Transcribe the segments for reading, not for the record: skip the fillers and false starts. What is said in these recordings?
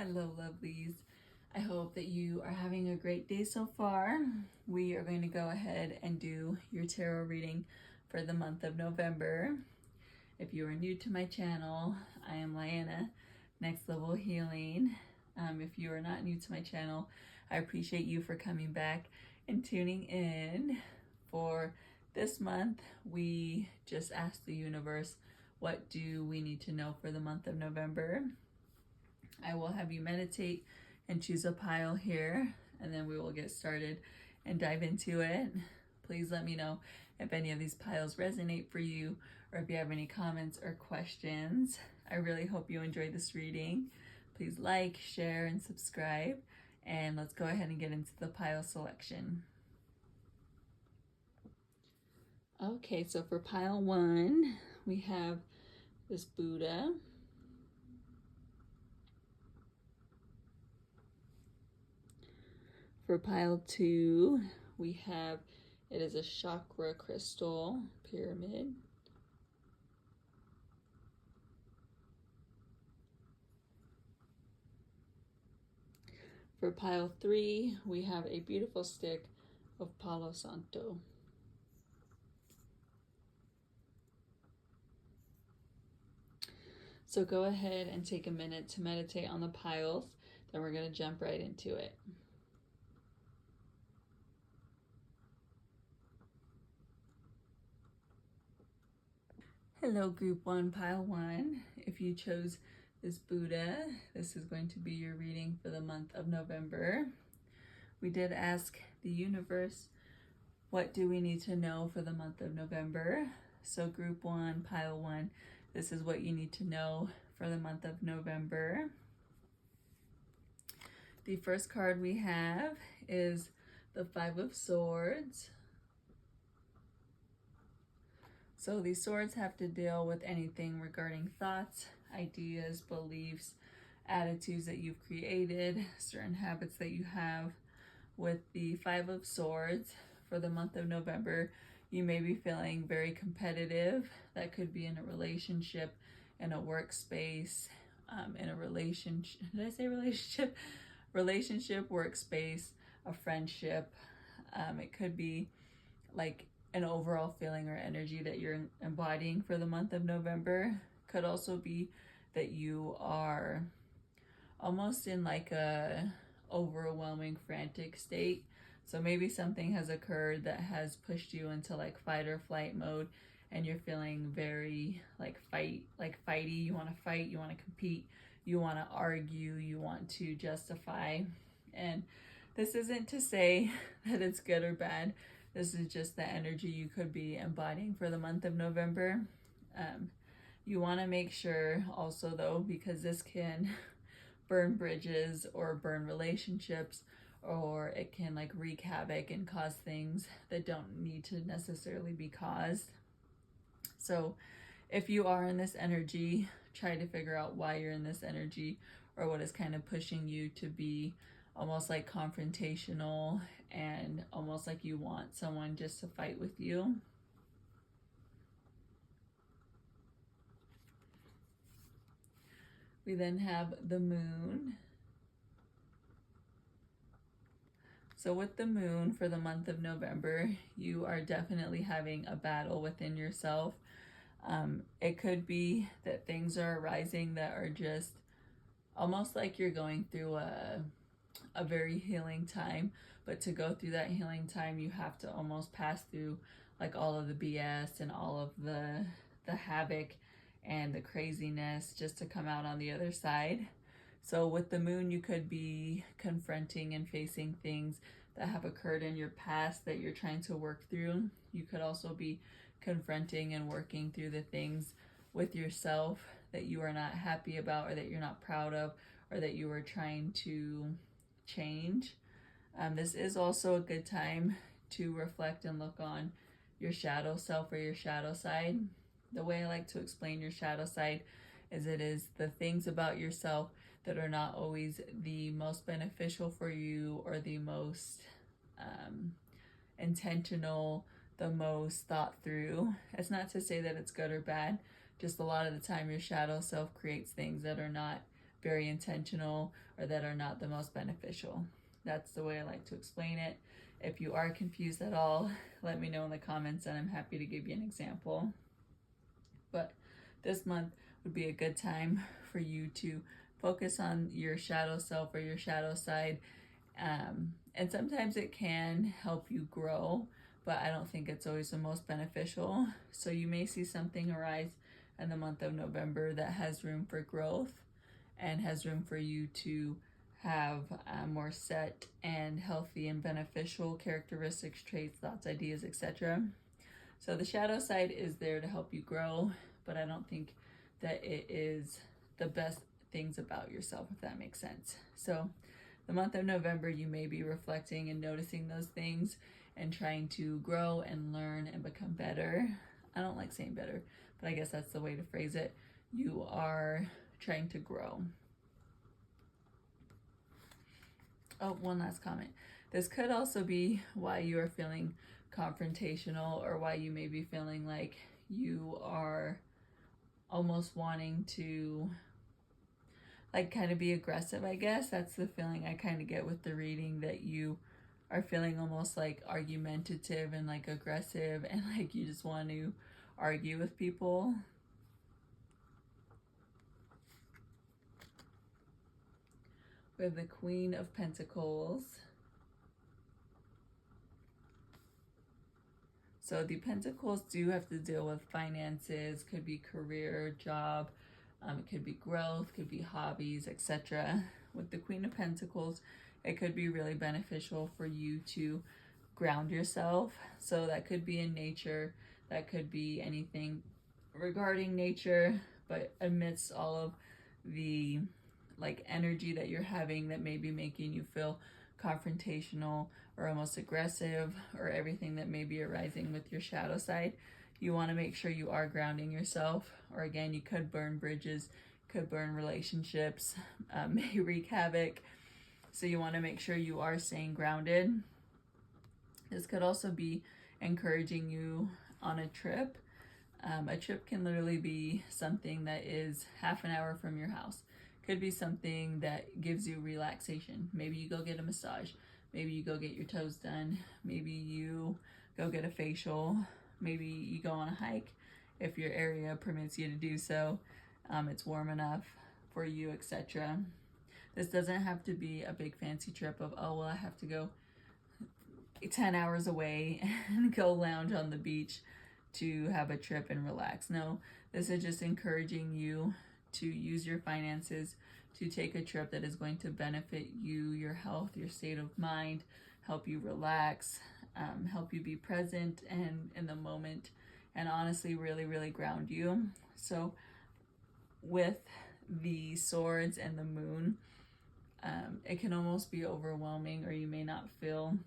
Hello, lovelies. I hope that you are having a great day so far. We are going to go ahead and do your tarot reading for the month of November. If you are new to my channel, I am Lyanna, Next Level Healing. If you are not new to my channel, I appreciate you for coming back and tuning in. For this month, we just asked the universe, what do we need to know for the month of November? I will have you meditate and choose a pile here, and then we will get started and dive into it. Please let me know if any of these piles resonate for you, or if you have any comments or questions. I really hope you enjoyed this reading. Please like, share, and subscribe, and let's go ahead and get into the pile selection. Okay, so for pile 1, we have this Buddha. For pile 2, we have, it is a chakra crystal pyramid. For pile 3, we have a beautiful stick of Palo Santo. So go ahead and take a minute to meditate on the piles, then we're going to jump right into it. Hello, group 1, pile 1. If you chose this Buddha, this is going to be your reading for the month of November. We did ask the universe, what do we need to know for the month of November? So group 1, pile 1, this is what you need to know for the month of November. The first card we have is the 5 of Swords. So these swords have to deal with anything regarding thoughts, ideas, beliefs, attitudes that you've created, certain habits that you have. With the 5 of Swords for the month of November, you may be feeling very competitive. That could be in a relationship, in a workspace, in a relationship. Did I say relationship? Relationship, workspace, a friendship. It could be like an overall feeling or energy that you're embodying for the month of November. Could also be that you are almost in like a overwhelming, frantic state. So maybe something has occurred that has pushed you into like fight or flight mode, and you're feeling very like fighty. You want to fight, you want to compete, you want to argue, you want to justify. And this isn't to say that it's good or bad. This is just the energy you could be embodying for the month of November. You want to make sure also though, because this can burn bridges or burn relationships, or it can like wreak havoc and cause things that don't need to necessarily be caused. So if you are in this energy, try to figure out why you're in this energy, or what is kind of pushing you to be almost like confrontational and almost like you want someone just to fight with you. We then have the Moon. So with the Moon for the month of November, you are definitely having a battle within yourself. It could be that things are arising that are just almost like you're going through a very healing time, but to go through that healing time, you have to almost pass through like all of the BS and all of the havoc and the craziness just to come out on the other side. So with the Moon, you could be confronting and facing things that have occurred in your past that you're trying to work through. You could also be confronting and working through the things with yourself that you are not happy about, or that you're not proud of, or that you are trying to change. This is also a good time to reflect and look on your shadow self or your shadow side. The way I like to explain your shadow side is it is the things about yourself that are not always the most beneficial for you, or the most intentional, the most thought through. It's not to say that it's good or bad, just a lot of the time your shadow self creates things that are not very intentional or that are not the most beneficial. That's the way I like to explain it. If you are confused at all, let me know in the comments and I'm happy to give you an example. But this month would be a good time for you to focus on your shadow self or your shadow side. And sometimes it can help you grow, but I don't think it's always the most beneficial. So you may see something arise in the month of November that has room for growth and has room for you to have more set and healthy and beneficial characteristics, traits, thoughts, ideas, etc. So the shadow side is there to help you grow, but I don't think that it is the best things about yourself, if that makes sense. So the month of November, you may be reflecting and noticing those things and trying to grow and learn and become better. I don't like saying better, but I guess that's the way to phrase it. You are trying to grow. Oh, one last comment. This could also be why you are feeling confrontational, or why you may be feeling like you are almost wanting to like kind of be aggressive, I guess. That's the feeling I kind of get with the reading, that you are feeling almost like argumentative and like aggressive and like you just want to argue with people. We have the Queen of Pentacles. So the Pentacles do have to deal with finances, could be career, job, it could be growth, could be hobbies, etc. With the Queen of Pentacles, it could be really beneficial for you to ground yourself. So that could be in nature, that could be anything regarding nature, but amidst all of the like energy that you're having that may be making you feel confrontational or almost aggressive, or everything that may be arising with your shadow side, you want to make sure you are grounding yourself. Or again, you could burn bridges, could burn relationships, may wreak havoc. So you want to make sure you are staying grounded. This could also be encouraging you on a trip. A trip can literally be something that is half an hour from your house. Could be something that gives you relaxation. Maybe you go get a massage. Maybe you go get your toes done. Maybe you go get a facial. Maybe you go on a hike if your area permits you to do so. It's warm enough for you, etc. This doesn't have to be a big fancy trip of, oh, well, I have to go 10 hours away and go lounge on the beach to have a trip and relax. No, this is just encouraging you to use your finances to take a trip that is going to benefit you, your health, your state of mind, help you relax, help you be present and in the moment, and honestly really, really ground you. So with the swords and the moon, it can almost be overwhelming, or you may not feel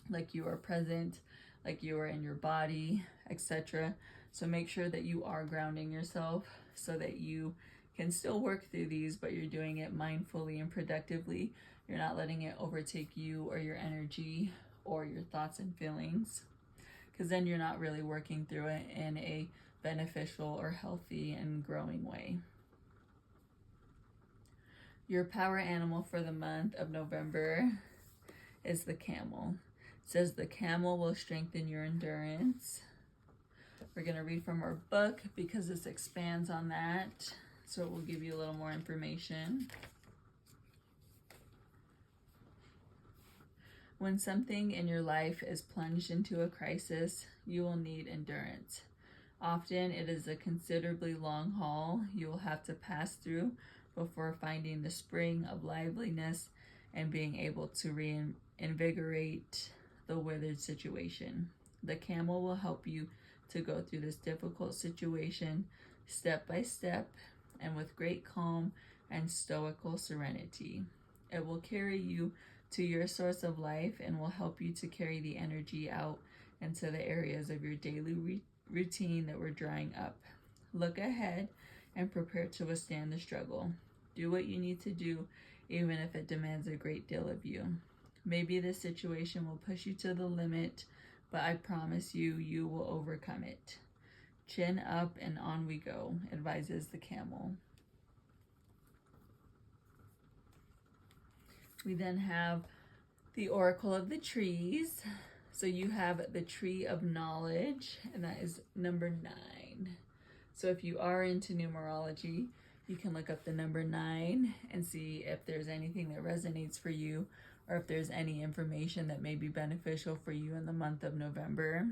like you are present, like you are in your body, etc. So make sure that you are grounding yourself so that you can still work through these, but you're doing it mindfully and productively. You're not letting it overtake you or your energy or your thoughts and feelings, because then you're not really working through it in a beneficial or healthy and growing way. Your power animal for the month of November is the camel. It says the camel will strengthen your endurance. We're going to read from our book because this expands on that, so it will give you a little more information. When something in your life is plunged into a crisis, you will need endurance. Often it is a considerably long haul you will have to pass through before finding the spring of liveliness and being able to reinvigorate the withered situation. The camel will help you to go through this difficult situation step by step and with great calm and stoical serenity. It will carry you to your source of life and will help you to carry the energy out into the areas of your daily routine that were drying up. Look ahead and prepare to withstand the struggle. Do what you need to do, even if it demands a great deal of you. Maybe this situation will push you to the limit, but I promise you, you will overcome it. Chin up and on we go, advises the camel. We then have the Oracle of the Trees. So you have the Tree of Knowledge, and that is number 9. So if you are into numerology, you can look up the number 9 and see if there's anything that resonates for you, or if there's any information that may be beneficial for you in the month of November.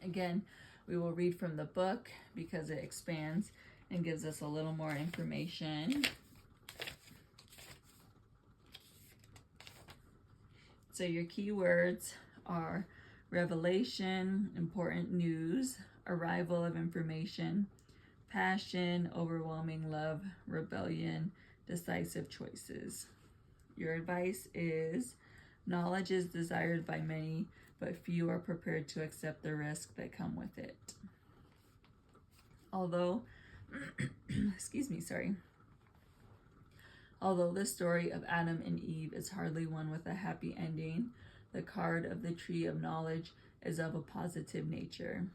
Again, we will read from the book because it expands and gives us a little more information. So your keywords are revelation, important news, arrival of information, passion, overwhelming love, rebellion, decisive choices. Your advice is, knowledge is desired by many, but few are prepared to accept the risk that come with it. Although, Although the story of Adam and Eve is hardly one with a happy ending, the card of the Tree of Knowledge is of a positive nature.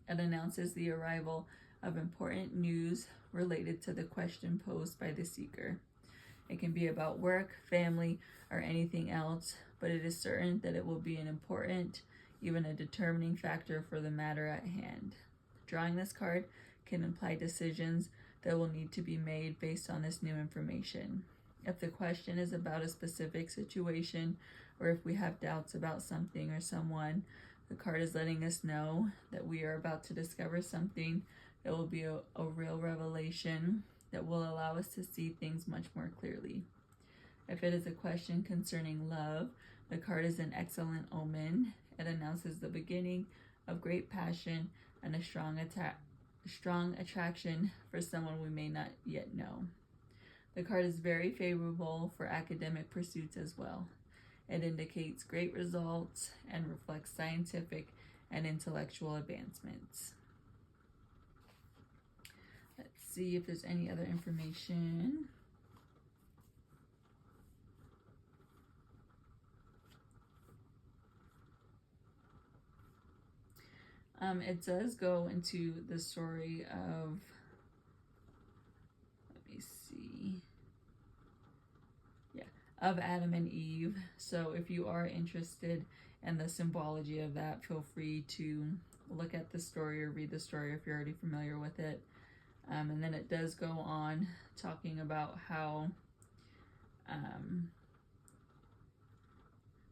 It announces the arrival of important news related to the question posed by the seeker. It can be about work, family, or anything else, but it is certain that it will be an important, even a determining factor for the matter at hand. Drawing this card can imply decisions that will need to be made based on this new information. If the question is about a specific situation, or if we have doubts about something or someone, the card is letting us know that we are about to discover something that will be a real revelation that will allow us to see things much more clearly. If it is a question concerning love, the card is an excellent omen. It announces the beginning of great passion and a strong attraction for someone we may not yet know. The card is very favorable for academic pursuits as well. It indicates great results and reflects scientific and intellectual advancements. Let's see if there's any other information. It does go into the story of, of Adam and Eve. So if you are interested in the symbology of that, feel free to look at the story or read the story if you're already familiar with it. And then it does go on talking about how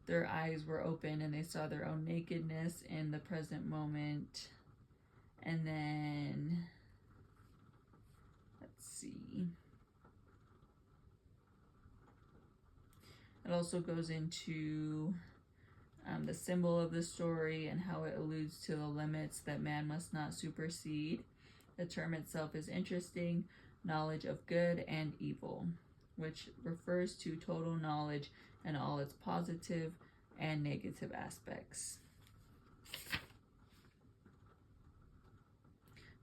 their eyes were open and they saw their own nakedness in the present moment. And then, let's see. It also goes into the symbol of the story and how it alludes to the limits that man must not supersede. The term itself is interesting, knowledge of good and evil, which refers to total knowledge and all its positive and negative aspects.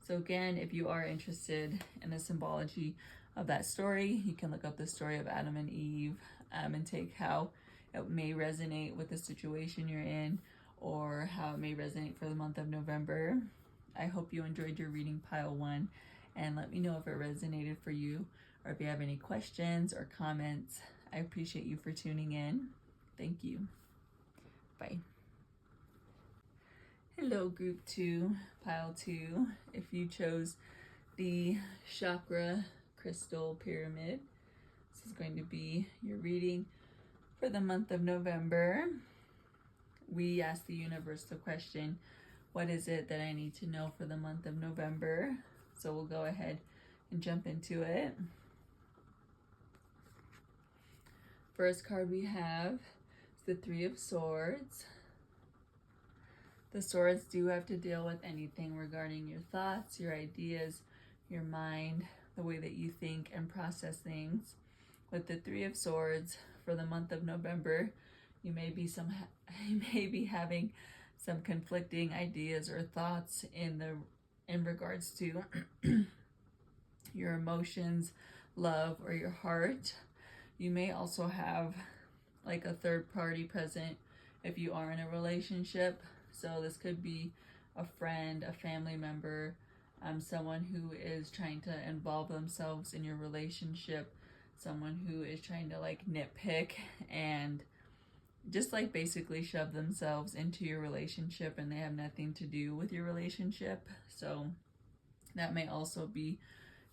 So again, if you are interested in the symbology of that story, you can look up the story of Adam and Eve and take how it may resonate with the situation you're in, or how it may resonate for the month of November. I hope you enjoyed your reading pile 1, and let me know if it resonated for you, or if you have any questions or comments. I appreciate you for tuning in. Thank you. Bye. Hello, group 2, pile 2. If you chose the chakra crystal pyramid, this is going to be your reading for the month of November. We asked the universe the question, what is it that I need to know for the month of November? So we'll go ahead and jump into it. First card we have is the 3 of Swords. The swords do have to deal with anything regarding your thoughts, your ideas, your mind, the way that you think and process things. With the 3 of Swords, for the month of November, you may be having some conflicting ideas or thoughts in regards to your emotions, love, or your heart. You may also have like a third party present if you are in a relationship. So this could be a friend, a family member, someone who is trying to involve themselves in your relationship, someone who is trying to like nitpick and just like basically shove themselves into your relationship, and they have nothing to do with your relationship. So that may also be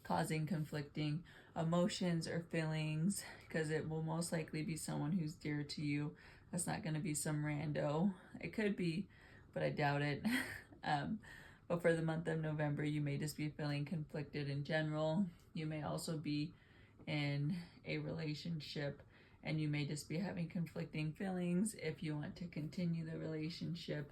causing conflicting emotions or feelings, because it will most likely be someone who's dear to you. That's not going to be some rando. It could be, but I doubt it. But for the month of November, you may just be feeling conflicted in general. You may also be in a relationship and you may just be having conflicting feelings if you want to continue the relationship,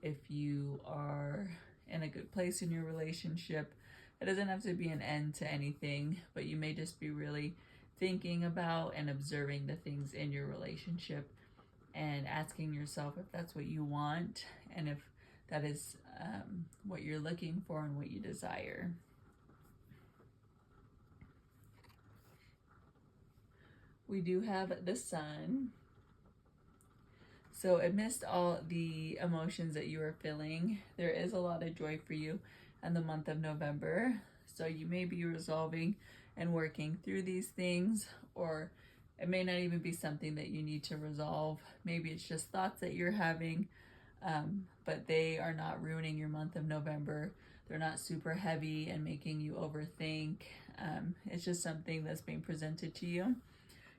if you are in a good place in your relationship. It doesn't have to be an end to anything, but you may just be really thinking about and observing the things in your relationship and asking yourself if that's what you want and if that is what you're looking for and what you desire. We do have the sun. So amidst all the emotions that you are feeling, there is a lot of joy for you in the month of November. So you may be resolving and working through these things, or it may not even be something that you need to resolve. Maybe it's just thoughts that you're having, but they are not ruining your month of November. They're not super heavy and making you overthink. It's just something that's being presented to you.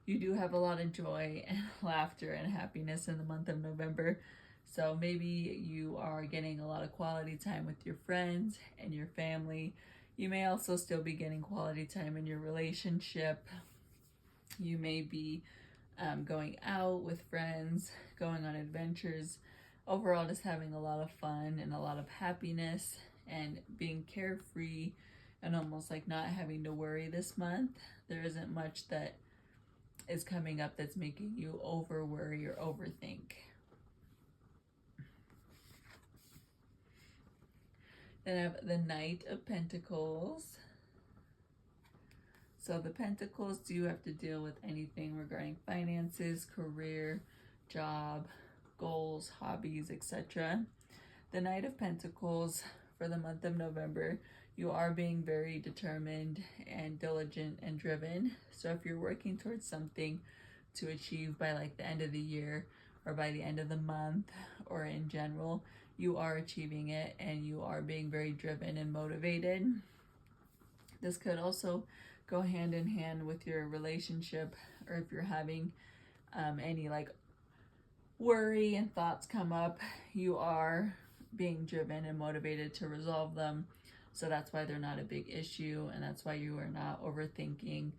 You do have a lot of joy and laughter and happiness in the month of November. So maybe you are getting a lot of quality time with your friends and your family. You may also still be getting quality time in your relationship. You may be going out with friends, going on adventures. Overall, just having a lot of fun and a lot of happiness and being carefree and almost like not having to worry this month. There isn't much that is coming up that's making you over worry or overthink. Then I have the Knight of Pentacles. So the Pentacles do have to deal with anything regarding finances, career, job, goals, hobbies, etc. The Knight of Pentacles for the month of November, you are being very determined and diligent and driven. So if you're working towards something to achieve by like the end of the year or by the end of the month or in general, you are achieving it and you are being very driven and motivated. This could also go hand in hand with your relationship, or if you're having any like worry and thoughts come up, you are being driven and motivated to resolve them. So that's why they're not a big issue, and that's why you are not overthinking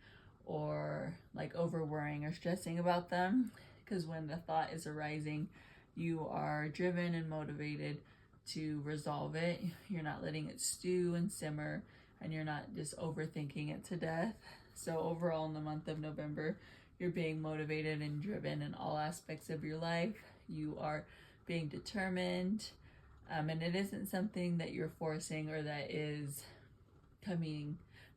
or like over worrying or stressing about them, because when the thought is arising, you are driven and motivated to resolve it. You're not letting it stew and simmer, and you're not just overthinking it to death. So overall, in the month of November, you're being motivated and driven in all aspects of your life. You are being determined, and it isn't something that you're forcing or that is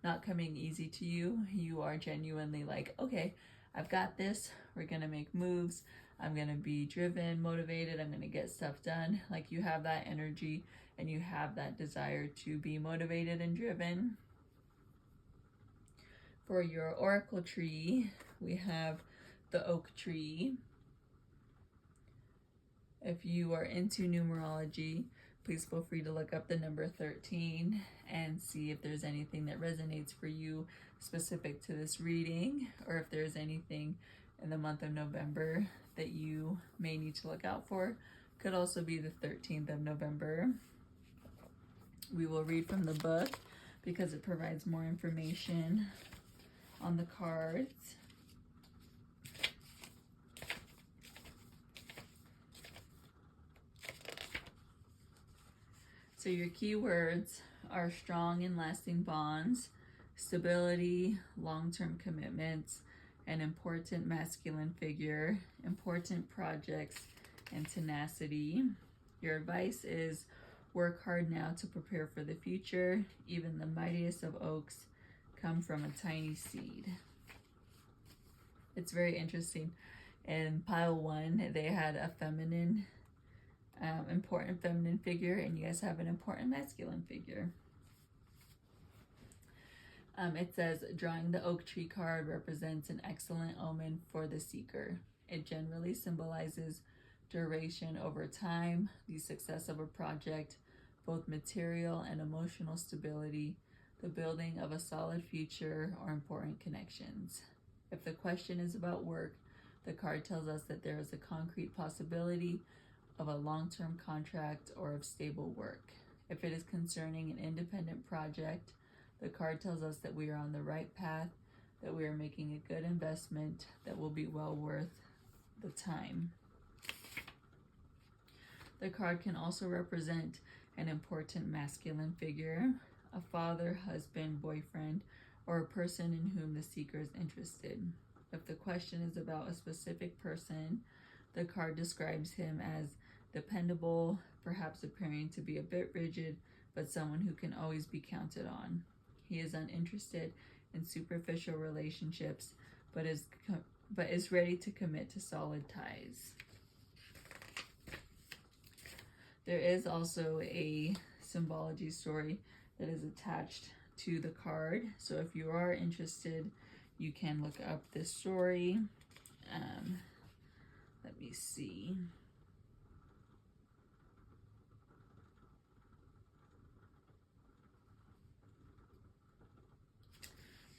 not coming easy to you. You are genuinely like, okay, I've got this. We're gonna make moves. I'm gonna be driven, motivated. I'm gonna get stuff done. Like, you have that energy and you have that desire to be motivated and driven. For your oracle tree, we have the oak tree. If you are into numerology, please feel free to look up the number 13 and see if there's anything that resonates for you specific to this reading, or if there's anything in the month of November that you may need to look out for. Could also be the 13th of November. We will read from the book because it provides more information on the cards. So your keywords are strong and lasting bonds, stability, long-term commitments, an important masculine figure, important projects, and tenacity. Your advice is work hard now to prepare for the future. Even the mightiest of oaks come from a tiny seed. It's very interesting. In pile 1, they had a feminine important feminine figure, and you guys have an important masculine figure. It says, drawing the oak tree card represents an excellent omen for the seeker. It generally symbolizes duration over time, the success of a project, both material and emotional stability, the building of a solid future, or important connections. If the question is about work, the card tells us that there is a concrete possibility of a long-term contract or of stable work. If it is concerning an independent project, the card tells us that we are on the right path, that we are making a good investment that will be well worth the time. The card can also represent an important masculine figure, a father, husband, boyfriend, or a person in whom the seeker is interested. If the question is about a specific person, the card describes him as dependable, perhaps appearing to be a bit rigid, but someone who can always be counted on. He is uninterested in superficial relationships, but is ready to commit to solid ties. There is also a symbology story that is attached to the card. So if you are interested, you can look up this story. Let me see.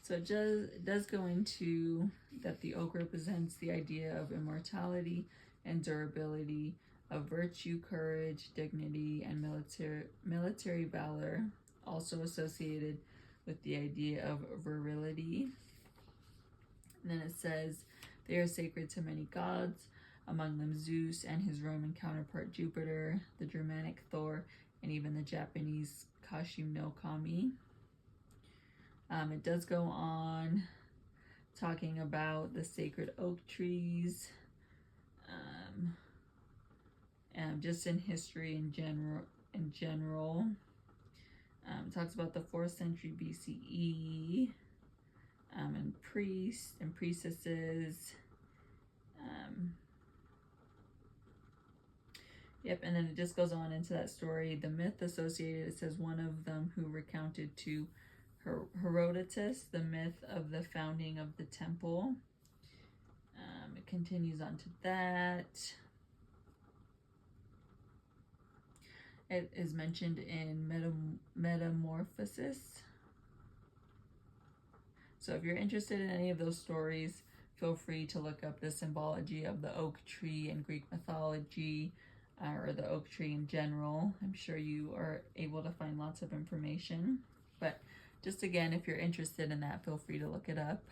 So it does go into that the oak represents the idea of immortality and durability, of virtue, courage, dignity, and military valor, also associated with the idea of virility. And then it says, they are sacred to many gods, among them Zeus and his Roman counterpart Jupiter, the Germanic Thor, and even the Japanese Kashim no Kami. It does go on talking about the sacred oak trees, and just in history in general. It talks about the 4th century BCE, and priests and priestesses. And then it just goes on into that story. The myth associated, it says one of them who recounted to Herodotus the myth of the founding of the temple. It continues on to that. It is mentioned in Metamorphosis. So if you're interested in any of those stories, feel free to look up the symbology of the oak tree in Greek mythology, or the oak tree in general. I'm sure you are able to find lots of information. But just again, if you're interested in that, feel free to look it up.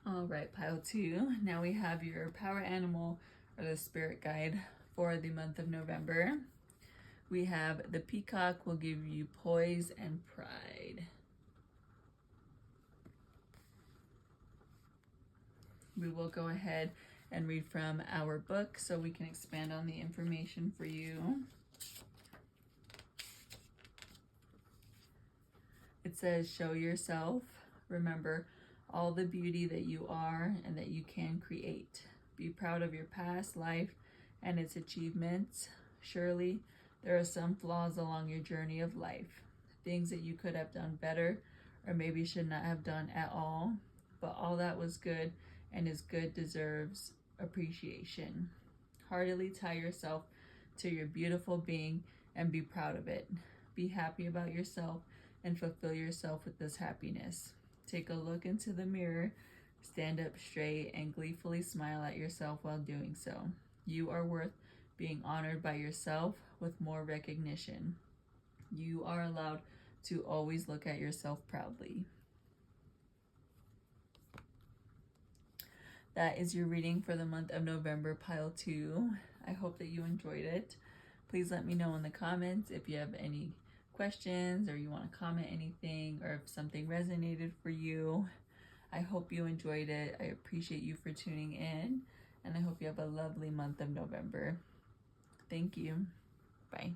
All right, pile 2. Now we have your power animal or the spirit guide for the month of November. We have the peacock will give you poise and pride. We will go ahead and read from our book so we can expand on the information for you. It says, show yourself. Remember all the beauty that you are and that you can create. Be proud of your past life and its achievements. Surely there are some flaws along your journey of life, things that you could have done better or maybe should not have done at all, but all that was good and is good deserves appreciation. Heartily tie yourself to your beautiful being and be proud of it. Be happy about yourself and fulfill yourself with this happiness. Take a look into the mirror, stand up straight, and gleefully smile at yourself while doing so. You are worth being honored by yourself with more recognition. You are allowed to always look at yourself proudly. That is your reading for the month of November, pile 2. I hope that you enjoyed it. Please let me know in the comments if you have any questions or you want to comment anything or if something resonated for you. I hope you enjoyed it. I appreciate you for tuning in, and I hope you have a lovely month of November. Thank you. Bye.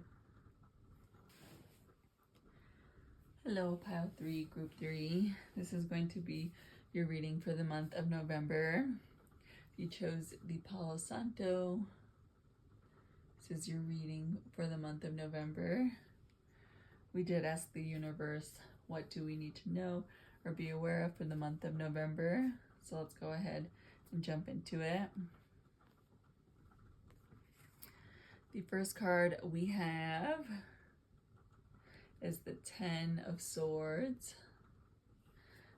Hello, pile 3, group 3. This is going to be your reading for the month of November. You chose the Palo Santo. This is your reading for the month of November. We did ask the universe What do we need to know or be aware of for the month of November? So let's go ahead and jump into it. The first card we have is the Ten of Swords.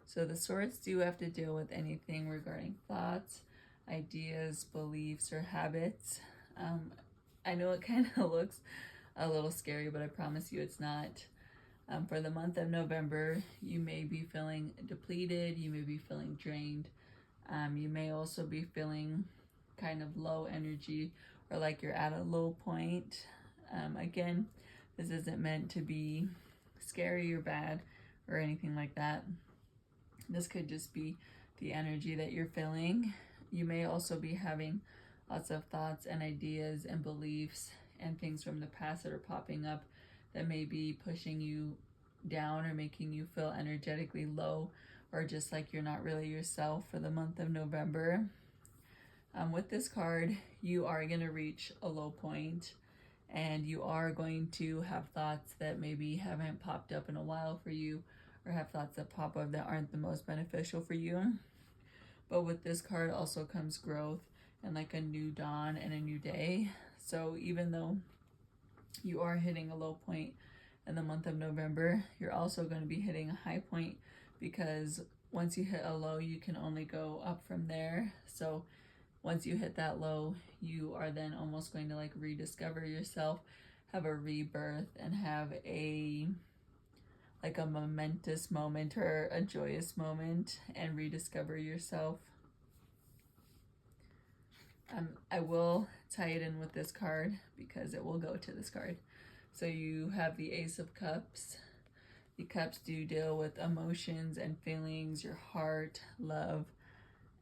So the swords do have to deal with anything regarding thoughts, ideas, beliefs, or habits. I know it kind of looks a little scary, but I promise you it's not. For the month of November, you may be feeling depleted, you may be feeling drained. You may also be feeling kind of low energy or like you're at a low point. Again, this isn't meant to be scary or bad or anything like that. This could just be the energy that you're feeling. You may also be having lots of thoughts and ideas and beliefs and things from the past that are popping up that may be pushing you down or making you feel energetically low or just like you're not really yourself for the month of November. With this card, you are going to reach a low point and you are going to have thoughts that maybe haven't popped up in a while for you, or have thoughts that pop up that aren't the most beneficial for you. But with this card also comes growth and like a new dawn and a new day. So even though you are hitting a low point in the month of November, you're also going to be hitting a high point, because once you hit a low, you can only go up from there. So once you hit that low, you are then almost going to like rediscover yourself, have a rebirth, and have a momentous moment or a joyous moment and rediscover yourself. I will tie it in with this card because it will go to this card. So you have the Ace of Cups. The cups do deal with emotions and feelings, your heart, love,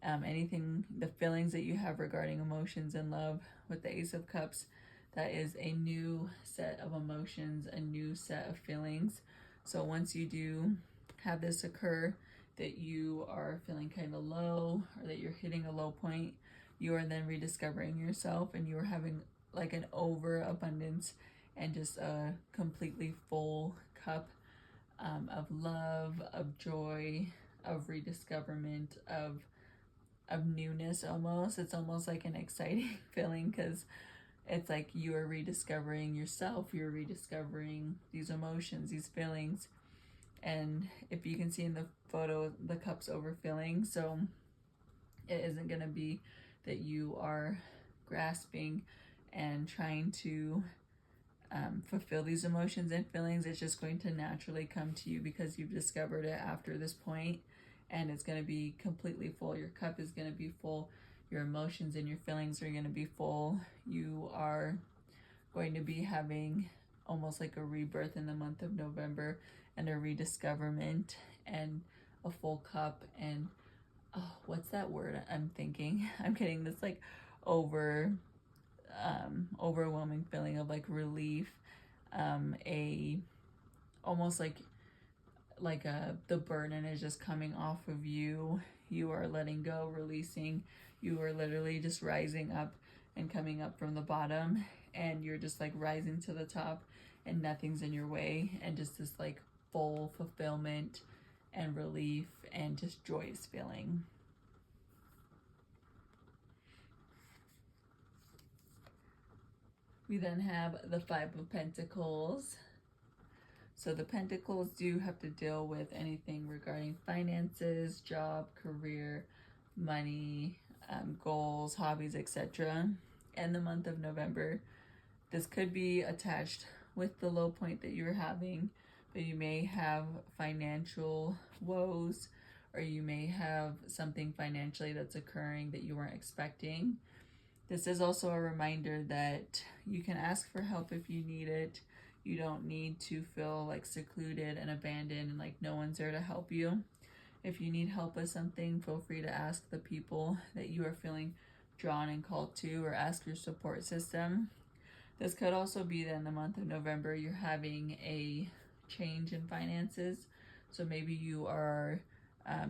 anything, the feelings that you have regarding emotions and love. With the Ace of Cups, that is a new set of emotions, a new set of feelings. So once you do have this occur, that you are feeling kind of low or that you're hitting a low point, you are then rediscovering yourself and you are having like an overabundance and just a completely full cup of love, of joy, of rediscoverment, of newness almost. It's almost like an exciting feeling because it's like you are rediscovering yourself, you're rediscovering these emotions, these feelings. And if you can see in the photo, the cup's overfilling. So it isn't going to be that you are grasping and trying to fulfill these emotions and feelings. It's just going to naturally come to you because you've discovered it after this point, and it's going to be completely full. Your cup is going to be full. Your emotions and your feelings are going to be full. You are going to be having almost like a rebirth in the month of November, and a rediscoverment and a full cup. And what's that word I'm thinking? I'm getting this like overwhelming feeling of like relief, almost like the burden is just coming off of you. You are letting go, releasing. You are literally just rising up and coming up from the bottom, and you're just like rising to the top, and nothing's in your way, and just this like full fulfillment and relief and just joyous feeling. We then have the Five of Pentacles. So the Pentacles do have to deal with anything regarding finances, job, career, money, goals, hobbies, etc. And the month of November, this could be attached with the low point that you're having, but you may have financial woes, or you may have something financially that's occurring that you weren't expecting. This is also a reminder that you can ask for help if you need it. You don't need to feel like secluded and abandoned and like no one's there to help you. If you need help with something, feel free to ask the people that you are feeling drawn and called to, or ask your support system. This could also be that in the month of November, you're having a change in finances. So maybe you are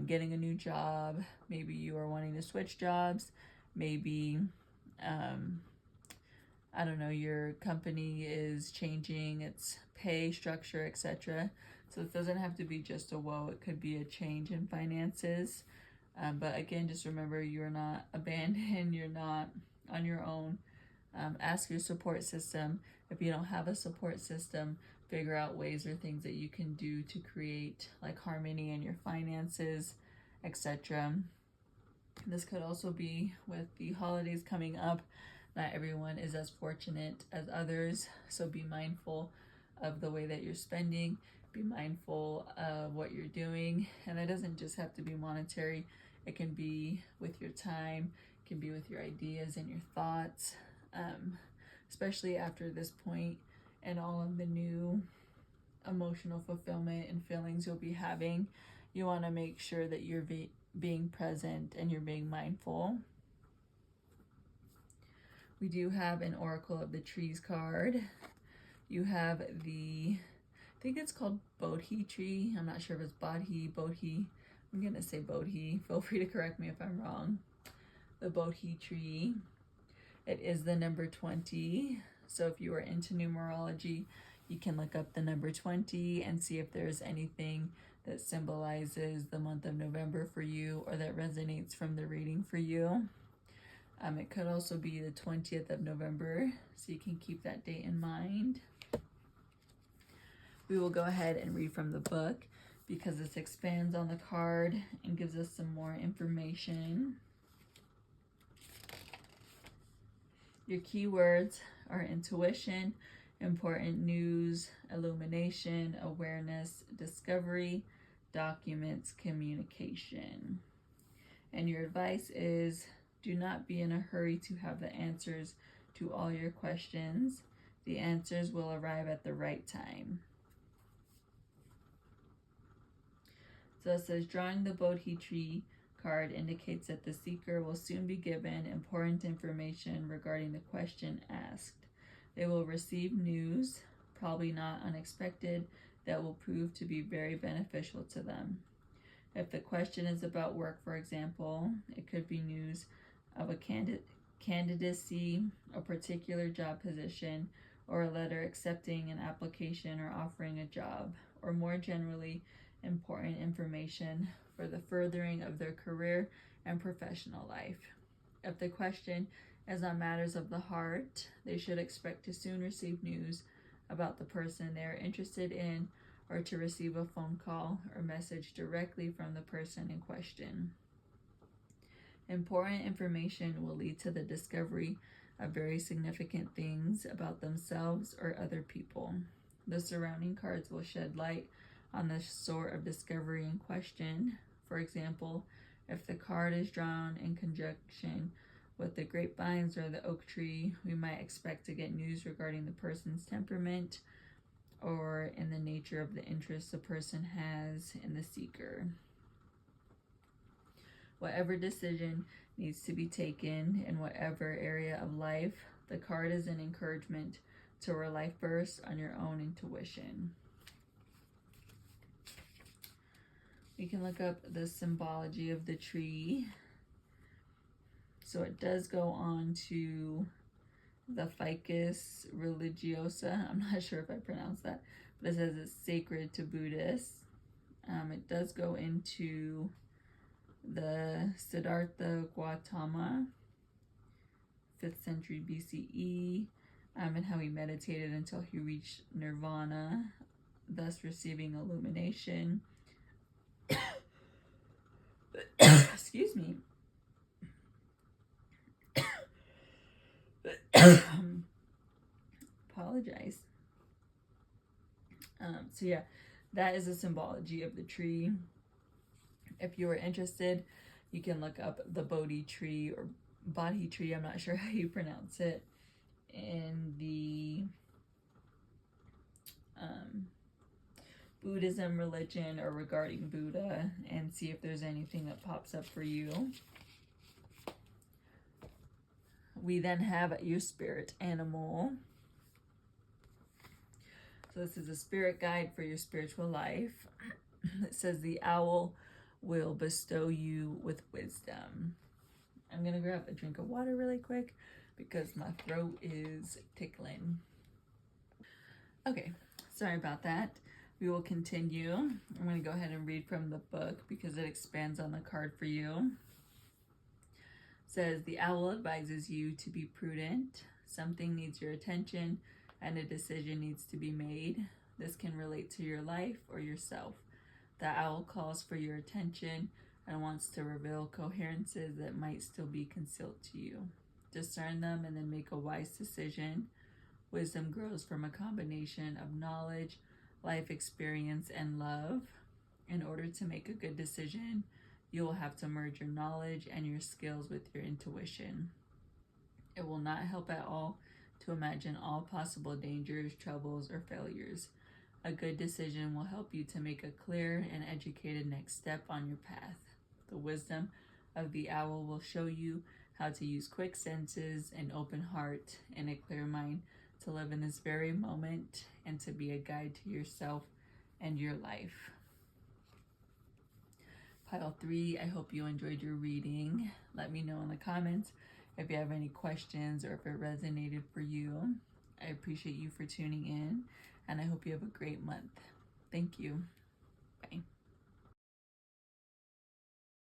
getting a new job. Maybe you are wanting to switch jobs. Maybe, I don't know, your company is changing its pay structure, etc. So it doesn't have to be just a woe, it could be a change in finances. But again, just remember, you're not abandoned, you're not on your own. Ask your support system. If you don't have a support system, figure out ways or things that you can do to create like harmony in your finances, etc. This could also be with the holidays coming up. Not everyone is as fortunate as others, so be mindful of the way that you're spending. Be mindful of what you're doing, and that doesn't just have to be monetary. It can be with your time, it can be with your ideas and your thoughts, especially after this point and all of the new emotional fulfillment and feelings you'll be having. You want to make sure that you're being present and you're being mindful. We do have an Oracle of the Trees card. You have the, I think it's called Bodhi tree. I'm not sure if it's Bodhi. I'm going to say Bodhi. Feel free to correct me if I'm wrong. The Bodhi tree. It is the number 20. So if you are into numerology, you can look up the number 20 and see if there's anything that symbolizes the month of November for you or that resonates from the reading for you. It could also be the 20th of November, so you can keep that date in mind. We will go ahead and read from the book because this expands on the card and gives us some more information. Your keywords are intuition, important news, illumination, awareness, discovery, documents, communication. And your advice is, do not be in a hurry to have the answers to all your questions. The answers will arrive at the right time. So it says, drawing the Bodhi tree card indicates that the seeker will soon be given important information regarding the question asked. They will receive news, probably not unexpected, that will prove to be very beneficial to them. If the question is about work, for example, it could be news of a candidacy, a particular job position, or a letter accepting an application or offering a job, or more generally, important information for the furthering of their career and professional life. If the question is on matters of the heart, they should expect to soon receive news about the person they are interested in, or to receive a phone call or message directly from the person in question. Important information will lead to the discovery of very significant things about themselves or other people. The surrounding cards will shed light on the sort of discovery in question. For example, if the card is drawn in conjunction with the grapevines or the oak tree, we might expect to get news regarding the person's temperament or in the nature of the interest the person has in the seeker. Whatever decision needs to be taken in whatever area of life, the card is an encouragement to rely first on your own intuition. We can look up the symbology of the tree. So it does go on to the ficus religiosa. I'm not sure if I pronounced that, but it says it's sacred to Buddhists. It does go into the Siddhartha Gautama, 5th century BCE, and how he meditated until he reached nirvana, thus receiving illumination. Excuse me. Apologize. So yeah, that is the symbology of the tree. If you are interested, you can look up the Bodhi tree or Bodhi tree, I'm not sure how you pronounce it, in the Buddhism religion or regarding Buddha, and see if there's anything that pops up for you. We then have your spirit animal. So this is a spirit guide for your spiritual life. It says the owl will bestow you with wisdom. I'm going to grab a drink of water really quick because my throat is tickling. Okay, sorry about that. We will continue. I'm going to go ahead and read from the book because it expands on the card for you. It says, the owl advises you to be prudent. Something needs your attention and a decision needs to be made. This can relate to your life or yourself. The owl calls for your attention and wants to reveal coherences that might still be concealed to you. Discern them and then make a wise decision. Wisdom grows from a combination of knowledge, life experience, and love. In order to make a good decision, you will have to merge your knowledge and your skills with your intuition. It will not help at all to imagine all possible dangers, troubles, or failures. A good decision will help you to make a clear and educated next step on your path. The wisdom of the owl will show you how to use quick senses, an open heart, and a clear mind to live in this very moment and to be a guide to yourself and your life. Pile 3, I hope you enjoyed your reading. Let me know in the comments if you have any questions or if it resonated for you. I appreciate you for tuning in, and I hope you have a great month. Thank you.